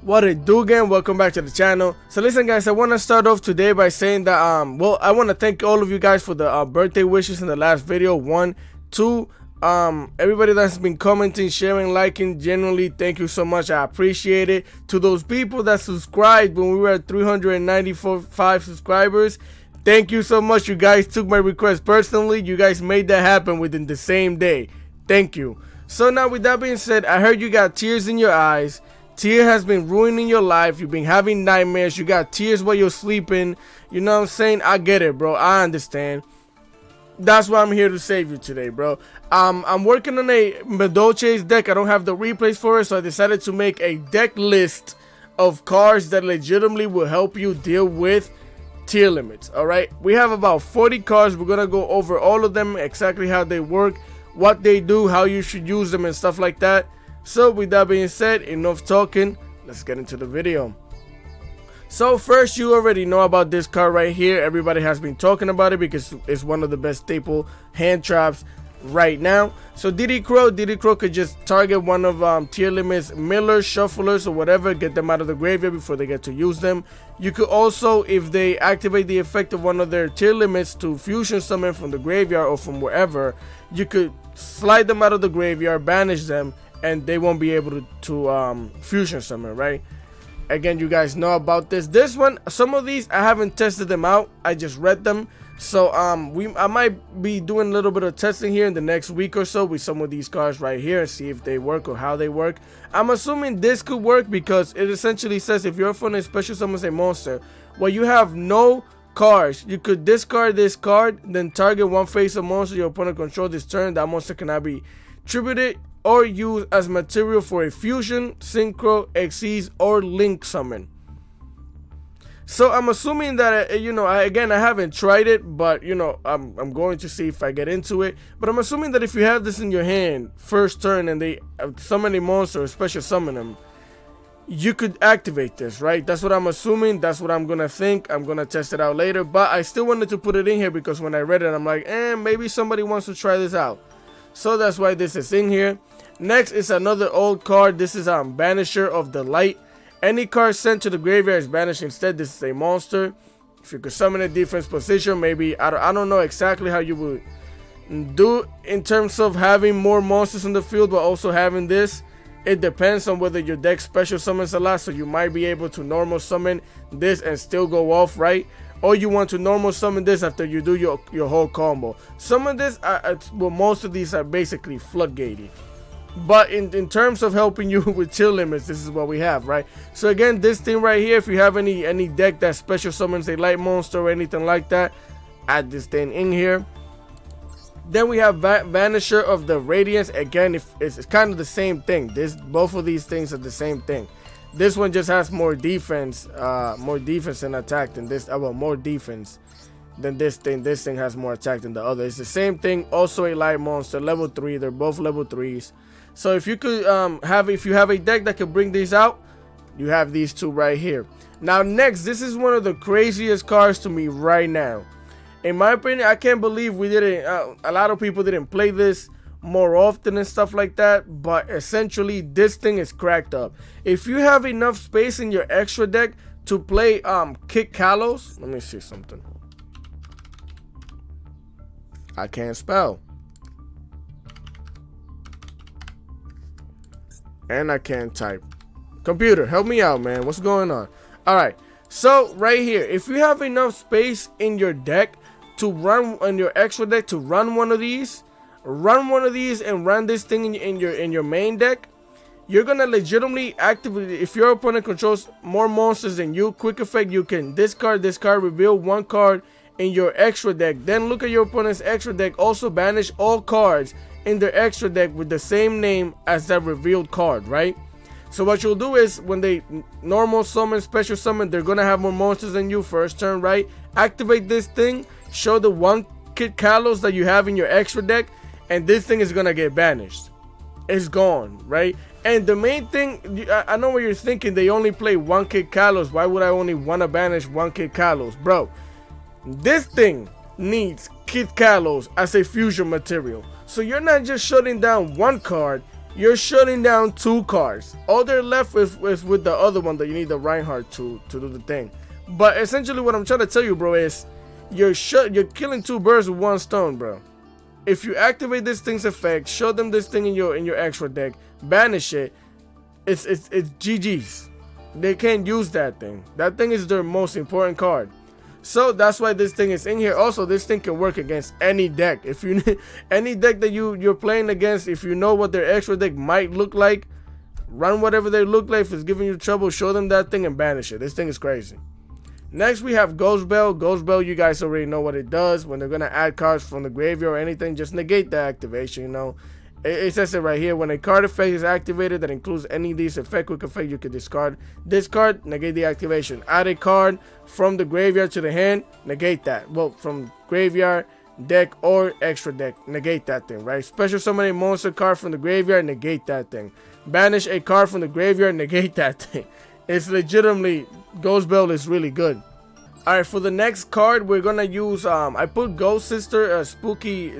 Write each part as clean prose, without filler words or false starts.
What it do again? Welcome back to the channel. So listen guys, I want to start off today by saying that well, I want to thank all of you guys for the birthday wishes in the last video. 1, 2, everybody that's been commenting, sharing, liking, genuinely thank you so much. I appreciate it. To those people that subscribed when we were at 395 subscribers, thank you so much. You guys took my request personally. You guys made that happen within the same day. Thank you. So now with that being said, I heard you got tears in your eyes. Tear has been ruining your life. You've been having nightmares. You got tears while you're sleeping. You know what I'm saying? I get it, bro. I understand. That's why I'm here to save you today, bro. I'm working on a Medolce's deck. I don't have the replays for it, so I decided to make a deck list of cards that legitimately will help you deal with tier limits. All right, we have about 40 cards. We're gonna go over all of them, exactly how they work, what they do, how you should use them, and stuff like that. So with that being said, enough talking, let's get into the video. So first, you already know about this card right here. Everybody has been talking about it because it's one of the best staple hand traps right now. So Diddy Crow could just target one of tier limits millers, shufflers, or whatever, get them out of the graveyard before they get to use them. You could also, if they activate the effect of one of their tier limits to fusion summon from the graveyard or from wherever, you could slide them out of the graveyard, banish them, and they won't be able to fusion summon, right? Again, you guys know about this one. Some of these I haven't tested them out, I just read them. So I might be doing a little bit of testing here in the next week or so with some of these cards right here and see if they work or how they work. I'm assuming this could work because it essentially says if your opponent special summons a monster where you have no cards, you could discard this card, then target one face of monster your opponent controls this turn. That monster cannot be tributed or used as material for a fusion, synchro, xyz, or link summon. So I'm assuming that, you know, I haven't tried it, but, you know, I'm going to see if I get into it. But I'm assuming that if you have this in your hand first turn and they summon a monster or special summon them, you could activate this, right? That's what I'm assuming. That's what I'm gonna think. I'm gonna test it out later, but I still wanted to put it in here because when I read it, I'm like, maybe somebody wants to try this out. So that's why this is in here. Next is another old card. This is Banisher of the Light. Any card sent to the graveyard is banished instead. This is a monster. If you could summon a defense position, maybe I don't know exactly how you would do in terms of having more monsters in the field, but also having this. It depends on whether your deck special summons a lot, so you might be able to normal summon this and still go off, right? Or you want to normal summon this after you do your whole combo. Some of this, well, most of these are basically floodgating. But in terms of helping you with tier limits, this is what we have, right? So again, this thing right here, if you have any deck that special summons a light monster or anything like that, add this thing in here. Then we have Vanisher of the Radiance. Again, it's kind of the same thing. Both of these things are the same thing. This one just has more defense and attack than this. Well, more defense than this thing. This thing has more attack than the other. It's the same thing. Also a light monster, level 3. They're both level 3s. So if you could if you have a deck that could bring these out, you have these two right here. Now next, this is one of the craziest cards to me right now. In my opinion, I can't believe we didn't. A lot of people didn't play this more often and stuff like that. But essentially, this thing is cracked up. If you have enough space in your extra deck to play Kick Kalos, let me see something. I can't spell. And I can't type. Computer, help me out, man. What's going on? All right. So right here, if you have enough space in your deck to run on your extra deck to run one of these and run this thing in your main deck, you're gonna legitimately activate. If your opponent controls more monsters than you, quick effect, you can discard this card, reveal one card in your extra deck, then look at your opponent's extra deck, also banish all cards in their extra deck with the same name as that revealed card, right? So what you'll do is when they normal summon, special summon, they're gonna have more monsters than you first turn, right? Activate this thing, show the one Kit Kalos that you have in your extra deck, and this thing is gonna get banished. It's gone, right? And the main thing, I know what you're thinking, they only play one Kit Kalos. Why would I only want to banish one Kit Kalos? Bro, this thing needs Kit Kalos as a fusion material. So you're not just shutting down one card, you're shutting down 2 cards. All they're left with is with the other one that you need the Reinhardt to do the thing. But essentially what I'm trying to tell you, bro, is you're killing 2 birds with 1 stone, bro. If you activate this thing's effect, show them this thing in your extra deck, banish it, it's GG's. They can't use that thing. That thing is their most important card. So that's why this thing is in here. Also, this thing can work against any deck. If you any deck that you're playing against, if you know what their extra deck might look like, run whatever they look like. If it's giving you trouble, show them that thing and banish it. This thing is crazy. Next, we have Ghost Bell. Ghost Bell, you guys already know what it does. When they're gonna add cards from the graveyard or anything, just negate the activation. You know, it says it right here. When a card effect is activated that includes any of these quick effect, you can discard this card, negate the activation. Add a card from the graveyard to the hand, negate that. Well, from graveyard, deck, or extra deck, negate that thing, right? Special summon a monster card from the graveyard, negate that thing. Banish a card from the graveyard, negate that thing. It's legitimately, Ghost Bell is really good. Alright, for the next card, we're gonna use, I put Ghost Sister, Spooky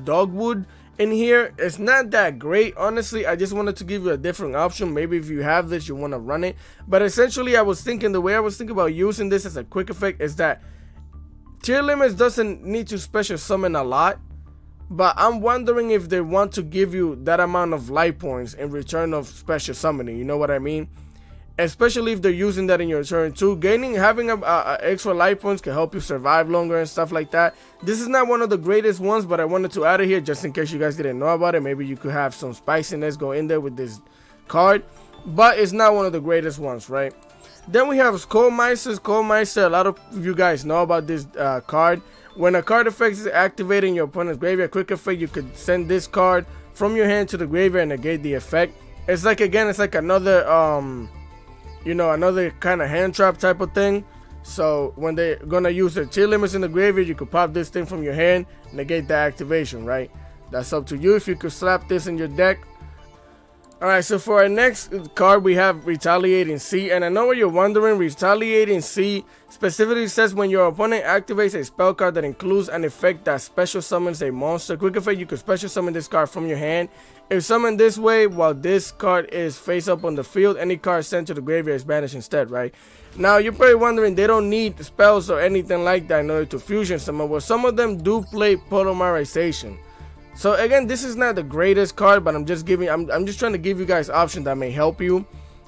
Dogwood in here. It's not that great, honestly. I just wanted to give you a different option. Maybe if you have this, you want to run it. But essentially, I was thinking, the way I was thinking about using this as a quick effect is that Tearlaments doesn't need to special summon a lot, but I'm wondering if they want to give you that amount of life points in return of special summoning. You know what I mean? Especially if they're using that in your turn too. Having a extra life points can help you survive longer and stuff like that. This is not one of the greatest ones, but I wanted to add it here just in case you guys didn't know about it. Maybe you could have some spiciness go in there with this card, but it's not one of the greatest ones, right? Then we have Skullmeister. Skullmeister, a lot of you guys know about this card. When a card effect is activated in your opponent's graveyard, quick effect, you could send this card from your hand to the graveyard and negate the effect. It's like, again, it's like another you know, another kind of hand trap type of thing. So when they're gonna use their Tearlaments in the graveyard, you could pop this thing from your hand, negate the activation, right? That's up to you if you could slap this in your deck. Alright, so for our next card, we have Retaliating C. And I know what you're wondering, Retaliating C specifically says when your opponent activates a spell card that includes an effect that special summons a monster. Quick effect, you could special summon this card from your hand. If summoned this way, while this card is face up on the field, any card sent to the graveyard is banished instead, right? Now, you're probably wondering, they don't need spells or anything like that in order to fusion summon. Well, some of them do play Polymerization. So again, this is not the greatest card, but I'm just trying to give you guys options that may help you.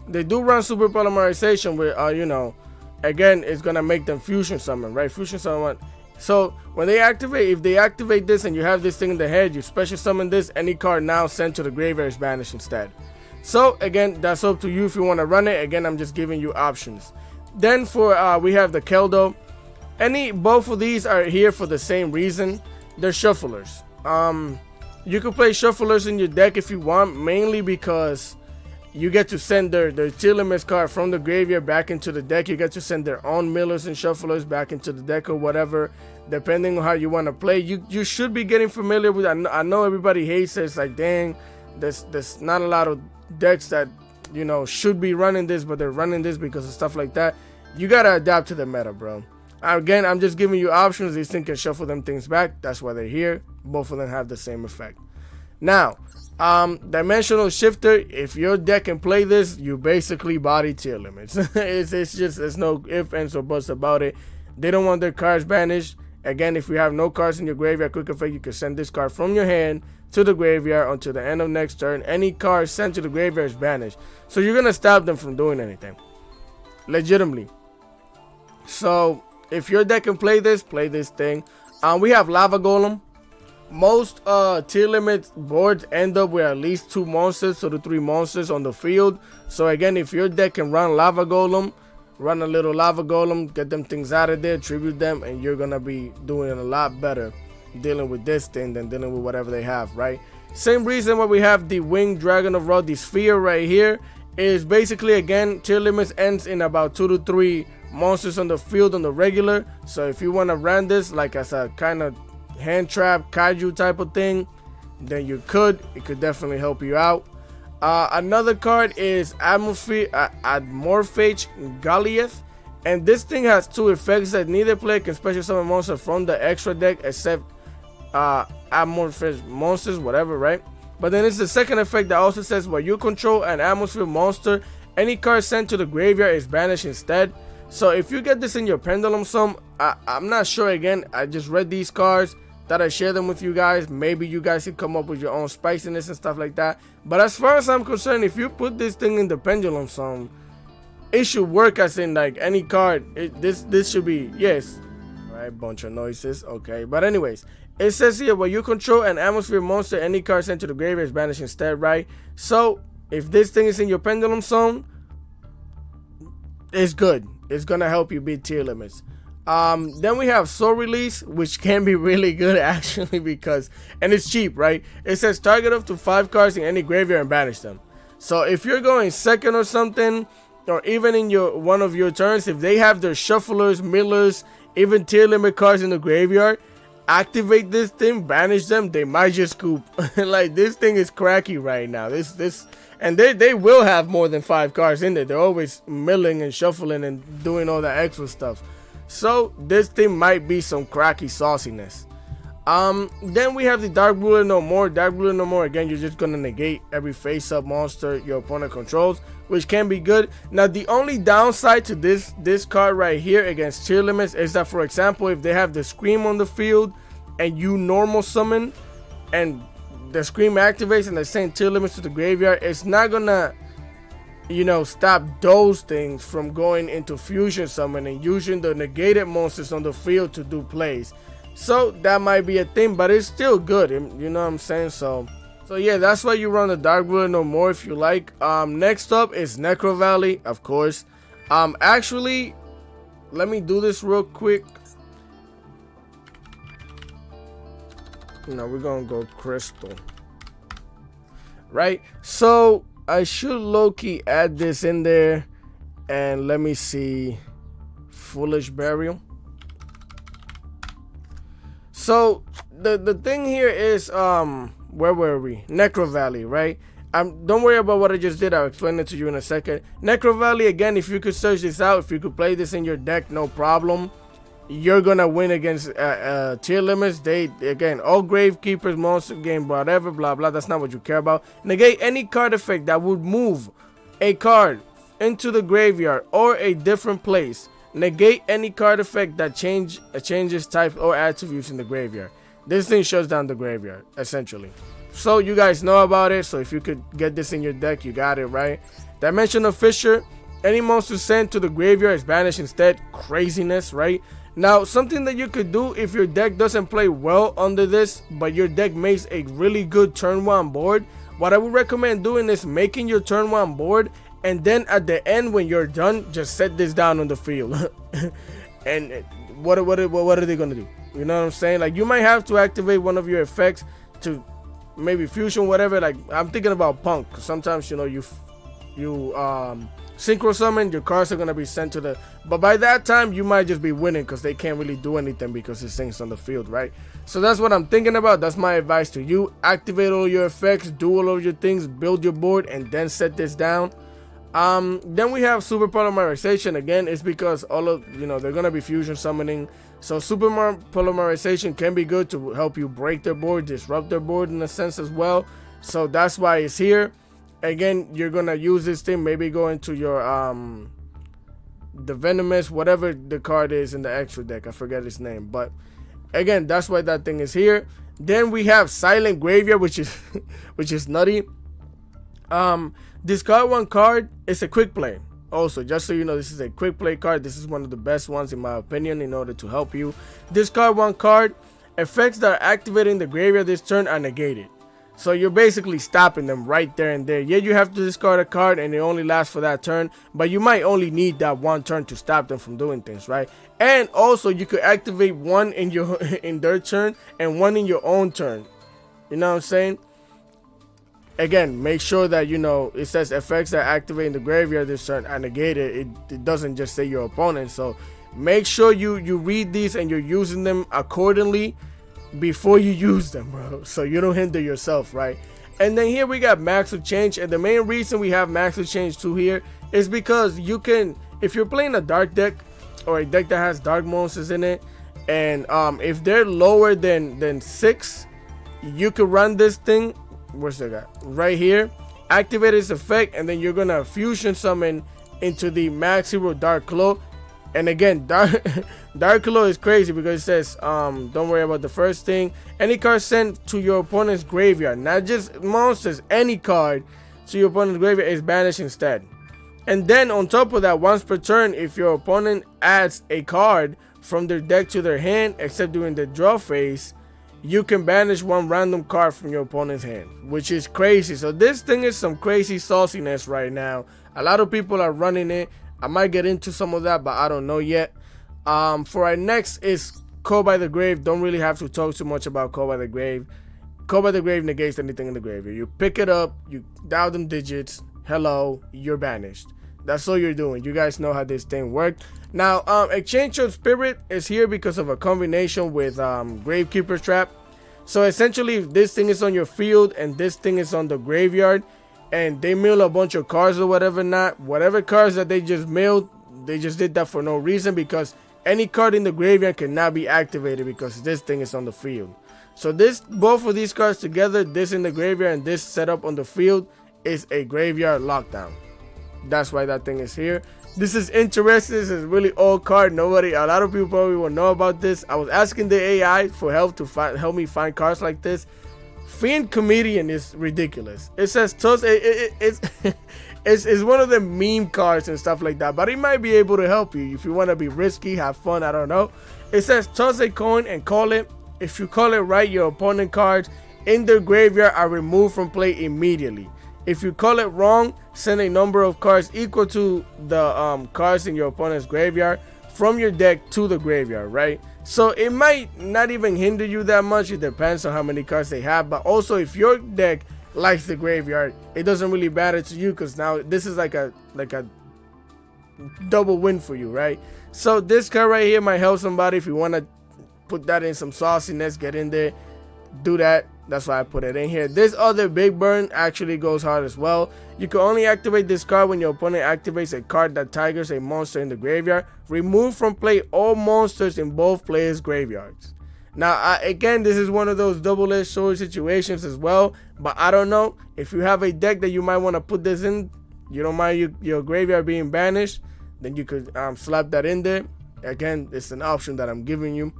They do run Super Polymerization where, you know, again, it's gonna make them fusion summon, right? Fusion summon. So when they activate, if they activate this and you have this thing in the head, you special summon this, any card now sent to the graveyard is banished instead. So again, that's up to you if you want to run it. Again, I'm just giving you options. Then for we have the Keldo. Both of these are here for the same reason. They're shufflers. You can play shufflers in your deck if you want, mainly because you get to send their Tearlaments card from the graveyard back into the deck. You get to send their own millers and shufflers back into the deck or whatever, depending on how you want to play. You should be getting familiar with it. I know everybody hates it. It's like, dang, there's not a lot of decks that, you know, should be running this, but they're running this because of stuff like that. You gotta adapt to the meta, bro. Again, I'm just giving you options. These things can shuffle them things back. That's why they're here. Both of them have the same effect. Now, Dimensional Shifter, if your deck can play this, you basically body Tearlaments. it's just, there's no ifs, ands, or buts about it. They don't want their cards banished. Again, if you have no cards in your graveyard, quick effect, you can send this card from your hand to the graveyard until the end of next turn. Any card sent to the graveyard is banished. So you're gonna stop them from doing anything, legitimately. So if your deck can play this thing. We have Lava Golem. Most Tearlaments boards end up with at least 2 monsters, 2 to 3 monsters on the field. So again, if your deck can run Lava Golem, run a little Lava Golem, get them things out of there, tribute them, and you're gonna be doing a lot better dealing with this thing than dealing with whatever they have, right? Same reason why we have the Winged Dragon of Ra, the sphere right here, is basically, again, Tearlaments ends in about 2 to 3 monsters on the field on the regular. So if you want to run this like as a kind of hand trap kaiju type of thing, then it could definitely help you out. Another card is Amorphage Goliath, and this thing has 2 effects that neither player can special summon monster from the extra deck except Amorphage monsters, whatever, right? But then it's the second effect that also says when you control an atmosphere monster, any card sent to the graveyard is banished instead. So if you get this in your Pendulum Sum, I'm not sure. Again, I just read these cards, that I share them with you guys. Maybe you guys can come up with your own spiciness and stuff like that. But as far as I'm concerned, if you put this thing in the Pendulum Sum, it should work as in like any card. This should be, yes. Right, bunch of noises. Okay, but anyways, it says here when you control an atmosphere monster, any card sent to the graveyard is banished instead, right? So if this thing is in your Pendulum Sum, it's good. It's gonna help you beat tier limits. Then we have Soul Release, which can be really good actually, because, and it's cheap, right? It says target up to 5 cards in any graveyard and banish them. So if you're going second or something, or even in your one of your turns, if they have their shufflers, millers, even tier limit cards in the graveyard, activate this thing, banish them. They might just scoop. Like, this thing is cracky right now. And they will have more than 5 cards in there. They're always milling and shuffling and doing all that extra stuff. So this thing might be some cracky sauciness. Then we have the Dark Ruler No More. Dark Ruler No More, again, you're just gonna negate every face-up monster your opponent controls, which can be good. Now the only downside to this card right here against tier limits is that, for example, if they have the Scream on the field and you normal summon and the Scream activates and they send tier limits to the graveyard, it's not gonna, you know, stop those things from going into fusion summon and using the negated monsters on the field to do plays. So that might be a thing, but it's still good, you know what I'm saying? So yeah, that's why you run the Dark Ruler No More if you like. Next up is Necro Valley, of course. Actually, let me do this real quick. No, we're gonna go Crystal, right? So I should low-key add this in there, and let me see, Foolish Burial. So the thing here is, where were we? Necro Valley, right? Don't worry about what I just did. I'll explain it to you in a second. Necro Valley, again, if you could search this out, if you could play this in your deck, no problem. You're gonna win against tier limits. They, again, all Gravekeepers, monster game, whatever, blah blah. That's not what you care about. Negate any card effect that would move a card into the graveyard or a different place. Negate any card effect that changes type or attributes in the graveyard. This thing shuts down the graveyard, essentially. So you guys know about it. So if you could get this in your deck, you got it, right? Dimension of Fissure. Any monster sent to the graveyard is banished instead. Craziness, right? Now, something that you could do if your deck doesn't play well under this, but your deck makes a really good turn 1 board, what I would recommend doing is making your turn 1 board, and then at the end when you're done, just set this down on the field. And what are they gonna do? You know what I'm saying? Like, you might have to activate one of your effects to maybe fusion, whatever. Like, I'm thinking about Punk. Sometimes, you know, you synchro summon, your cards are gonna be sent to the, but by that time you might just be winning because they can't really do anything because this thing's on the field, right? So that's what I'm thinking about. That's my advice to you. Activate all your effects, do all of your things, build your board, and then set this down. Then we have Super Polymerization. Again, it's because all of, you know, they're gonna be fusion summoning, so Super Polymerization can be good to help you break their board, disrupt their board in a sense as well. So that's why it's here. Again, you're gonna use this thing, maybe go into your the Venomous, whatever the card is in the extra deck, I forget its name, but again, that's why that thing is here. Then we have Silent Graveyard, which is nutty. Discard 1 card. It's a quick play. Also, just so you know, this is a quick play card. This is one of the best ones in my opinion in order to help you. Discard 1 card. Effects that are activated in the graveyard this turn are negated. So you're basically stopping them right there and there. Yeah, you have to discard a card and it only lasts for that turn, but you might only need that 1 turn to stop them from doing things, right? And also you could activate 1 in your in their turn and 1 in your own turn. You know what I'm saying? Again, make sure that, you know, it says effects that activate in the graveyard this turn are negated. It doesn't just say your opponent. So make sure you read these and you're using them accordingly before you use them, bro, so you don't hinder yourself, right? And then here we got Max of Change, and the main reason we have Max of Change 2 here is because you can, if you're playing a dark deck or a deck that has dark monsters in it, and if they're lower than 6, you could run this thing where's the guy? Right here. Activate its effect, and then you're gonna fusion summon into the Max Hero Dark Claw. And again, Dark Claw is crazy because it says, don't worry about the first thing. Any card sent to your opponent's graveyard, not just monsters, any card to your opponent's graveyard is banished instead. And then on top of that, once per turn, if your opponent adds a card from their deck to their hand, except during the draw phase, you can banish one random card from your opponent's hand, which is crazy. So this thing is some crazy sauciness right now. A lot of people are running it. I might get into some of that, but I don't know yet. For our next is Call by the Grave. Don't really have to talk too much about Call by the Grave. Call by the Grave negates anything in the graveyard. You pick it up, you dial them digits, hello, you're banished. That's all you're doing. You guys know how this thing worked. Now, Exchange of Spirit is here because of a combination with Gravekeeper Trap. So essentially, if this thing is on your field and this thing is on the graveyard, and they mill a bunch of cards or whatever cards that they just milled, they just did that for no reason, because any card in the graveyard cannot be activated because this thing is on the field. So both of these cards together, this in the graveyard and this set up on the field, is a graveyard lockdown. That's why that thing is here. This is interesting. This is a really old card. A lot of people probably will know about this. I was asking the AI for help to help me find cards like this. Fiend Comedian is ridiculous. It says it's one of the meme cards and stuff like that, but it might be able to help you if you want to be risky, have fun. I don't know. It says toss a coin and call it. If you call it right, your opponent cards in their graveyard are removed from play immediately. If you call it wrong, send a number of cards equal to the cards in your opponent's graveyard from your deck to the graveyard, right? So it might not even hinder you that much. It depends on how many cards they have. But also, if your deck likes the graveyard, it doesn't really matter to you, because now this is like a double win for you, right? So this card right here might help somebody. If you want to put that in some sauciness, get in there, do that. That's why I put it in here. This other big burn actually goes hard as well. You can only activate this card when your opponent activates a card that triggers a monster in the graveyard. Remove from play all monsters in both players' graveyards. Now, again, this is one of those double-edged sword situations as well. But I don't know. If you have a deck that you might want to put this in, you don't mind your graveyard being banished, then you could slap that in there. Again, it's an option that I'm giving you.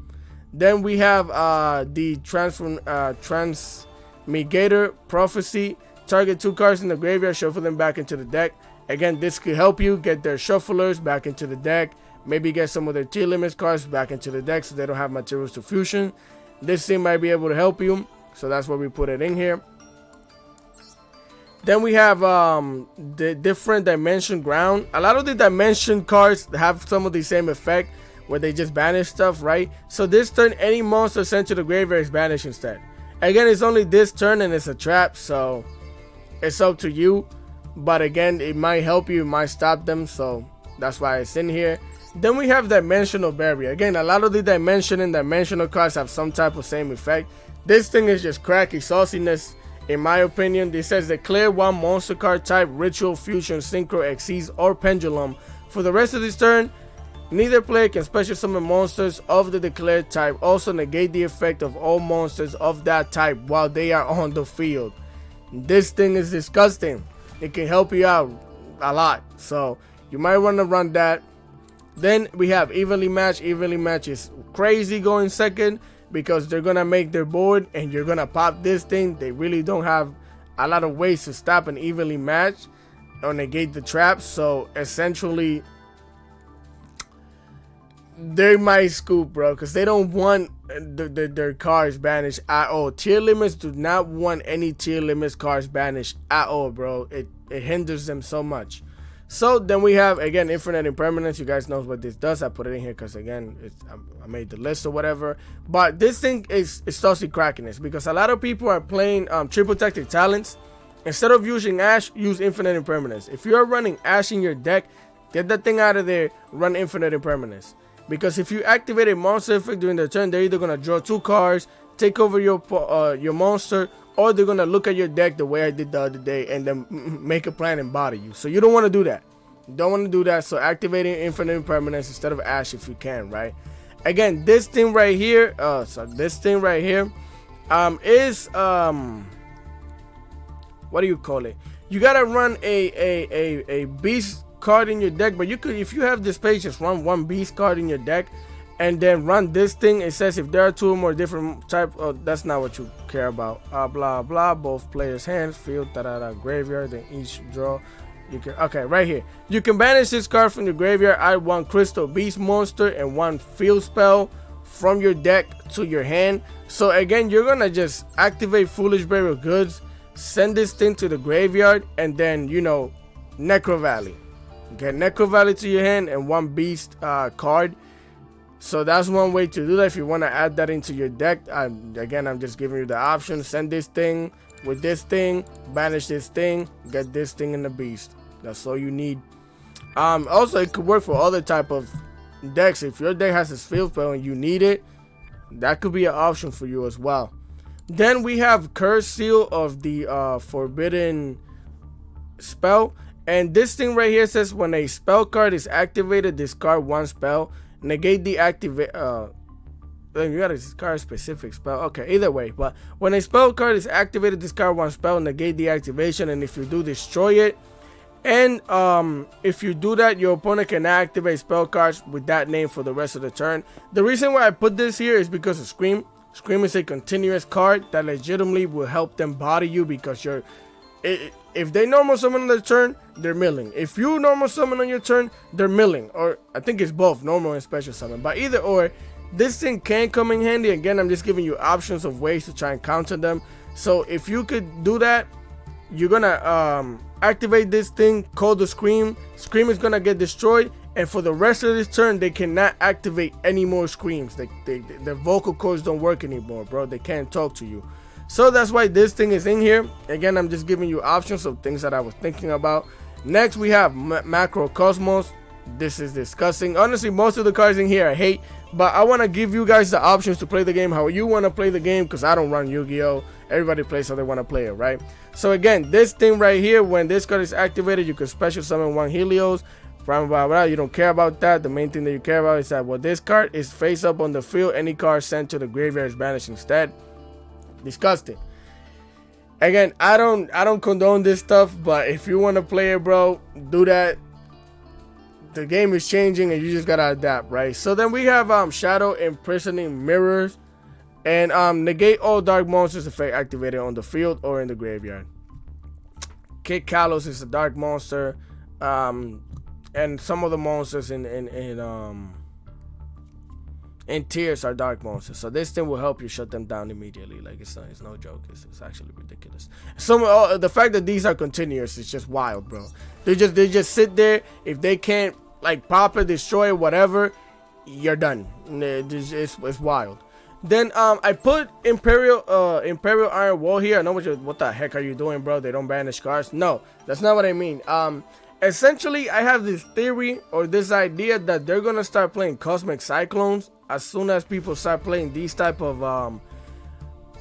Then we have the Transmigrator Prophecy. Target 2 cards in the graveyard, shuffle them back into the deck. Again, this could help you get their shufflers back into the deck. Maybe get some of their Tearlaments cards back into the deck so they don't have materials to fusion. This thing might be able to help you. So that's why we put it in here. Then we have the different dimension ground. A lot of the dimension cards have some of the same effect, where they just banish stuff, right? So this turn, any monster sent to the graveyard is banished instead. Again, it's only this turn and it's a trap, so it's up to you. But again, it might help you, it might stop them, so that's why it's in here. Then we have Dimensional Barrier. Again, a lot of the dimension and dimensional cards have some type of same effect. This thing is just cracky sauciness, in my opinion. It says declare one monster card type, Ritual, Fusion, Synchro, Xyz, or Pendulum. For the rest of this turn, neither player can special summon monsters of the declared type. Also negate the effect of all monsters of that type while they are on the field. This thing is disgusting. It can help you out a lot, so you might want to run that. Then we have Evenly Matched. Evenly Matched is crazy going second, because they're gonna make their board and you're gonna pop this thing. They really don't have a lot of ways to stop an Evenly Matched or negate the traps, so essentially they might scoop, bro, because they don't want their cards banished at all. Tearlaments do not want any Tearlaments cards banished at all, bro. It hinders them so much. So then we have, again, Infinite Impermanence. You guys know what this does. I put it in here because, again, I made the list or whatever. But this thing is toxic crackiness, because a lot of people are playing triple tactic talents. Instead of using Ash, use Infinite Impermanence. If you're running Ash in your deck, get that thing out of there. Run Infinite Impermanence. Because if you activate a monster effect during their turn, they're either going to draw 2 cards, take over your monster, or they're going to look at your deck the way I did the other day and then make a plan and body you. So you don't want to do that. You don't want to do that. So activating Infinite Impermanence instead of Ash if you can, right? Again, this thing right here, is what do you call it? You gotta run a beast card in your deck, but you could, if you have this page, just run one beast card in your deck, and then run this thing. It says if there are 2 or more different type. Oh, that's not what you care about. Blah blah. Both players' hands, field, graveyard. Then each draw. You can, okay, right here. You can banish this card from your graveyard. Add 1 crystal beast monster and 1 field spell from your deck to your hand. So again, you're gonna just activate Foolish Burial Goods, send this thing to the graveyard, and then, you know, Necro Valley. Get Necro Valley to your hand and 1 beast card. So that's one way to do that. If you want to add that into your deck, again, I'm just giving you the option. Send this thing with this thing, banish this thing, get this thing in the beast. That's all you need. Also, it could work for other type of decks. If your deck has this field spell and you need it, that could be an option for you as well. Then we have Curse Seal of the Forbidden Spell. And this thing right here says when a spell card is activated, discard 1 spell. Negate the activate. You gotta discard a specific spell. Okay, either way. But when a spell card is activated, discard 1 spell, negate the activation, and if you do, destroy it. And if you do that, your opponent can activate spell cards with that name for the rest of the turn. The reason why I put this here is because of Scream. Scream is a continuous card that legitimately will help them body you, because you're. If they normal summon on their turn, they're milling. If you normal summon on your turn, they're milling. Or I think it's both, normal and special summon. But either or, this thing can come in handy. Again, I'm just giving you options of ways to try and counter them. So if you could do that, you're gonna activate this thing called the Scream. Scream is gonna get destroyed, and for the rest of this turn, they cannot activate any more Screams. Their vocal cords don't work anymore, bro. They can't talk to you. So that's why this thing is in here. Again, I'm just giving you options of things that I was thinking about. Next, we have Macrocosmos. This is disgusting. Honestly, most of the cards in here I hate, but I want to give you guys the options to play the game how you want to play the game, because I don't run Yu-Gi-Oh! Everybody plays how they want to play it, right? So again, this thing right here, when this card is activated, you can special summon 1 Helios. Blah, blah, blah. You don't care about that. The main thing that you care about is that, well, this card is face up on the field. Any card sent to the graveyard is banished instead. Disgusting. Again, I don't condone this stuff, but if you want to play it, bro, do that. The game is changing and you just gotta adapt, right? So then we have Shadow Imprisoning Mirrors, and negate all dark monsters effect activated on the field or in the graveyard. Kick Kalos is a dark monster, and some of the monsters in Tears are dark monsters. So this thing will help you shut them down immediately. Like, it's no joke. It's actually ridiculous. The fact that these are continuous is just wild, bro. They just sit there. If they can't like pop it, destroy it, whatever, you're done. It's wild. Then I put Imperial Iron Wall here. I know what the heck are you doing, bro? They don't banish cards. No, that's not what I mean. Essentially, I have this theory or this idea that they're gonna start playing Cosmic Cyclones as soon as people start playing these type of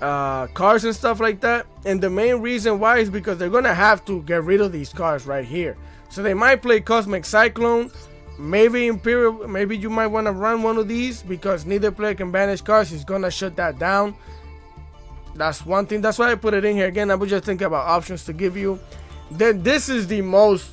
cards and stuff like that. And the main reason why is because they're gonna have to get rid of these cards right here. So they might play Cosmic Cyclone, maybe Imperial. Maybe you might want to run one of these because neither player can banish cards. He's gonna shut that down. That's one thing. That's why I put it in here. Again, I was just thinking about options to give you. Then this is the most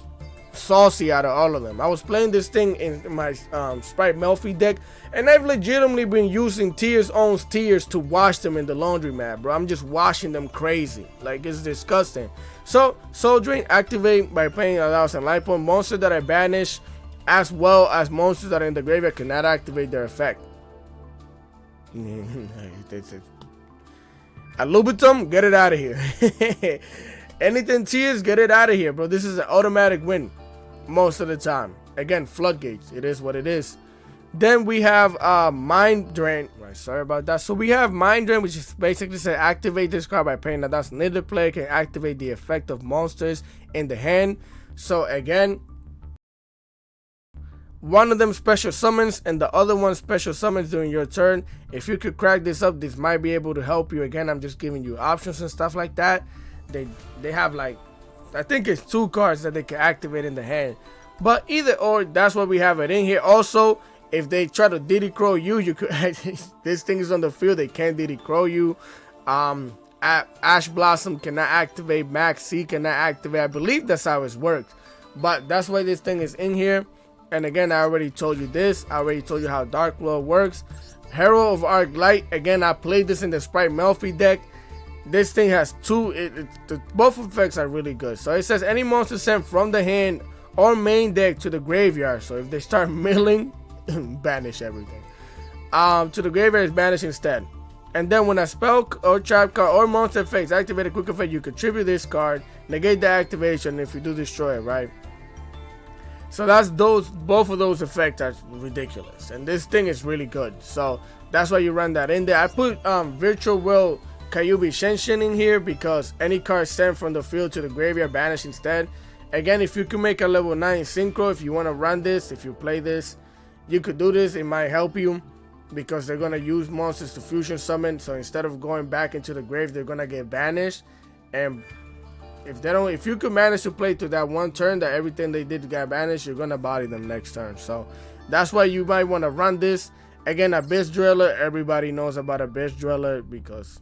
saucy out of all of them. I was playing this thing in my Sprite Melfi deck, and I've legitimately been using Tears owns Tears to wash them in the laundromat, bro. I'm just washing them crazy. Like, it's disgusting. So Soul Drain activate by paying 1,000 life point. Monster that I banish, as well as monsters that are in the graveyard, cannot activate their effect. Alubitum, get it out of here. Anything Tears, get it out of here, bro. This is an automatic win most of the time. Again, floodgates. It is what it is. Then we have Mind Drain. Right, sorry about that. So we have Mind Drain, which is basically say activate this card by paying that. Neither player can activate the effect of monsters in the hand. So again, one of them special summons and the other one special summons during your turn. If you could crack this up, this might be able to help you. Again, I'm just giving you options and stuff like that. They have, like, I think it's 2 cards that they can activate in the hand. But either or, that's what we have it in here. Also, if they try to Diddy Crow you, you could this thing is on the field, they can't Diddy Crow you. I Ash Blossom cannot activate, Max C cannot activate. I believe that's how it works, but that's why this thing is in here. And again, I already told you this. I already told you how Dark Blood works. Herald of Arc Light. Again, I played this in the Sprite Melfi deck. This thing has both effects are really good. So it says any monster sent from the hand or main deck to the graveyard. So if they start milling, banish everything. To the graveyard is banished instead. And then when a spell or trap card or monster effects activate a quick effect, you contribute this card, negate the activation if you do destroy it, right? So that's both of those effects are ridiculous. And this thing is really good. So that's why you run that in there. I put Virtual Will Kyubi Shenshin in here because any card sent from the field to the graveyard banish instead. Again, if you can make a level 9 synchro, if you want to run this, if you play this, you could do this. It might help you because they're going to use monsters to fusion summon. So instead of going back into the grave, they're going to get banished. And if you could manage to play to that one turn that everything they did got banished, you're going to body them next turn. So that's why you might want to run this. Again, Abyss Dweller, everybody knows about Abyss Dweller because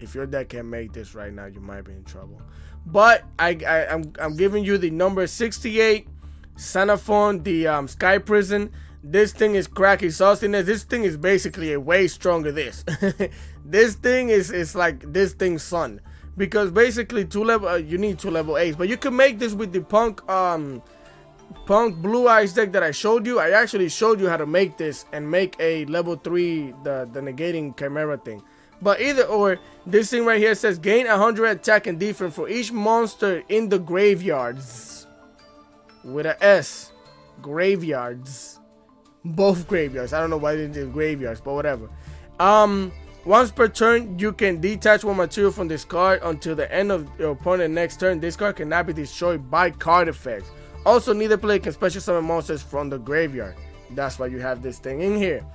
if your deck can't make this right now, you might be in trouble. But I'm giving you the number 68 Xenophon, the Sky Prison. This thing is crack exhaustiness. This thing is basically a way stronger this. This thing is like this thing's son. Because basically you need 2 level 8s. But you can make this with the Punk Blue Eyes deck that I showed you. I actually showed you how to make this and make a level 3, the negating Chimera thing. But either or, this thing right here says gain 100 attack and defense for each monster in the graveyards. With a S. Graveyards. Both graveyards. I don't know why they did graveyards, but whatever. Once per turn, you can detach one material from this card until the end of your opponent's next turn. This card cannot be destroyed by card effects. Also, neither player can special summon monsters from the graveyard. That's why you have this thing in here.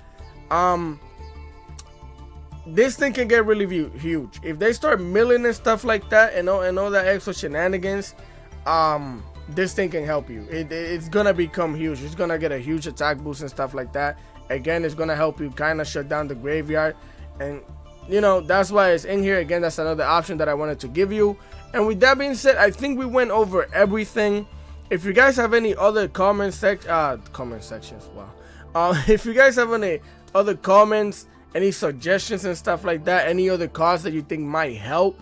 This thing can get really huge. If they start milling and stuff like that and all that extra shenanigans, this thing can help you. It's gonna become huge. It's gonna get a huge attack boost and stuff like that. Again, it's gonna help you kind of shut down the graveyard. And you know, that's why it's in here. Again, that's another option that I wanted to give you. And with that being said, I think we went over everything. If you guys have any other comment sections, wow. If you guys have any other comments, any suggestions and stuff like that, any other cards that you think might help,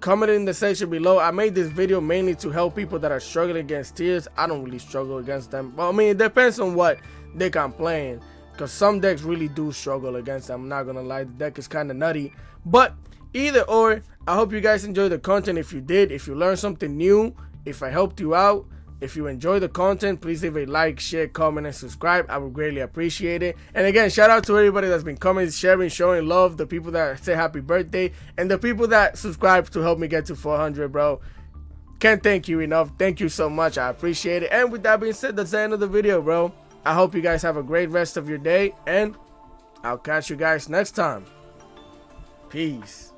comment in the section below. I made this video mainly to help people that are struggling against tiers. I don't really struggle against them. Well, I mean, it depends on what deck I'm playing, because some decks really do struggle against them. I'm not gonna lie, the deck is kind of nutty. But either or, I hope you guys enjoyed the content. If you did, if you learned something new, if I helped you out, if you enjoy the content, please leave a like, share, comment, and subscribe. I would greatly appreciate it. And again, shout out to everybody that's been commenting, sharing, showing love, the people that say happy birthday, and the people that subscribe to help me get to 400, bro. Can't thank you enough. Thank you so much. I appreciate it. And with that being said, that's the end of the video, bro. I hope you guys have a great rest of your day, and I'll catch you guys next time. Peace.